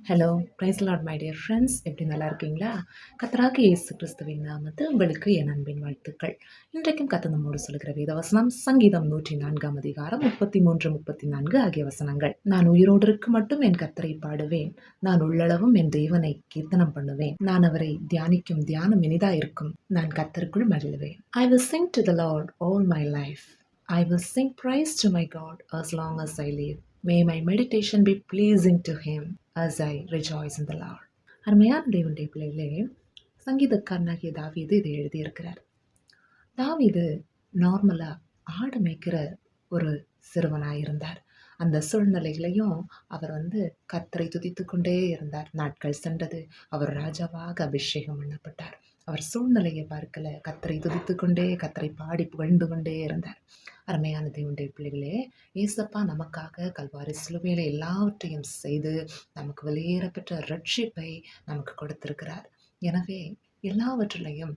Hello price Lord my dear friends, எப்படி நல்லா இருக்கீங்களா? கர்த்தராகிய இயேசு கிறிஸ்துவின் நாமத்தில் உங்களுக்கு என் அன்பின் வாழ்த்துக்கள். இன்றைக்கும் கர்த்தர் நம்மோடு சொல்லுகிற வேதவசனம் சங்கீதம் 104 அதிகாரம் 33, 34 ஆகிய வசனங்கள். நான் உயிரோடு இருக்கும் மட்டும் என் கர்த்தரை பாடுவேன், நான் உள்ளளவும் என் தேவனை கீர்த்தனம் பண்ணுவேன், நான் அவரை தியானிக்கும் தியானம் இனிதா இருக்கும், நான் கர்த்தருக்குள் மகிழ்வேன். I will sing to the Lord all my life. I will sing praise to my God as long as I live. May my meditation be pleasing to him as I rejoice in the Lord. அருமையான தேவனுடைய பிள்ளைகளே, சங்கீதக்காரனாகிய தாவீது இதை எழுதியிருக்கிறார். தாவீது நார்மலா ஆடு மேய்க்கிற ஒரு சிறுவனாயிருந்தார். அந்த சூழ்நிலைகளையும் அவர் கர்த்தரை துதித்து கொண்டே இருந்தார். நாட்கள் சென்றது. அவர் ராஜாவாக அபிஷேகம் பண்ணப்பட்டார். அவர் சூழ்நிலையை பார்க்கல, கர்த்தரை துதித்து கொண்டே, கர்த்தரை பாடி புகழ்ந்து கொண்டே இருந்தார். அருமையான தேவனுடைய பிள்ளைகளே, ஏசப்பா நமக்காக கல்வாரி சிலுவையில எல்லாவற்றையும் செய்து நமக்கு வெளியேறப்பெற்ற ரட்சிப்பை நமக்கு கொடுத்திருக்கிறார். எனவே எல்லாவற்றிலையும்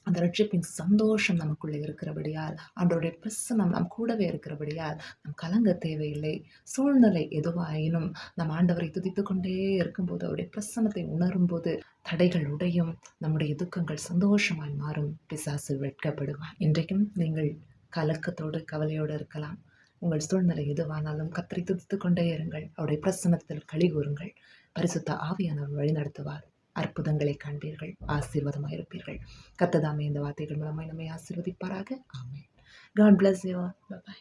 அந்த ரட்சிப்பின் சந்தோஷம் நமக்குள்ளே இருக்கிறபடியால், ஆண்டவருடைய பிரசன்னம் நம் கூடவே இருக்கிறபடியால் நம் கலங்க தேவையில்லை. சூழ்நிலை எதுவாயினும் நம் ஆண்டவரை துதித்து கொண்டே இருக்கும்போது, அவருடைய பிரசன்னத்தை உணரும்போது தடைகள் உடையும், நம்முடைய துக்கங்கள் சந்தோஷமாய் மாறும், பிசாசு வெட்கப்படுவார். இன்றைக்கும் நீங்கள் கலக்கத்தோடு கவலையோடு இருக்கலாம். உங்கள் சூழ்நிலை எதுவானாலும் கர்த்தரை துதித்து கொண்டே இருங்கள். அவருடைய பிரசன்னத்தில் களி கூறுங்கள். பரிசுத்த ஆவியானவர் வழி நடத்துவார். அற்புதங்களை காண்பீர்கள், ஆசீர்வாதமாக இருப்பீர்கள். கர்த்தர் தாமே இந்த வார்த்தைகள் மூலமாய் நம்மை ஆசீர்வதிப்பாராக. ஆமென். God bless you all. Bye bye.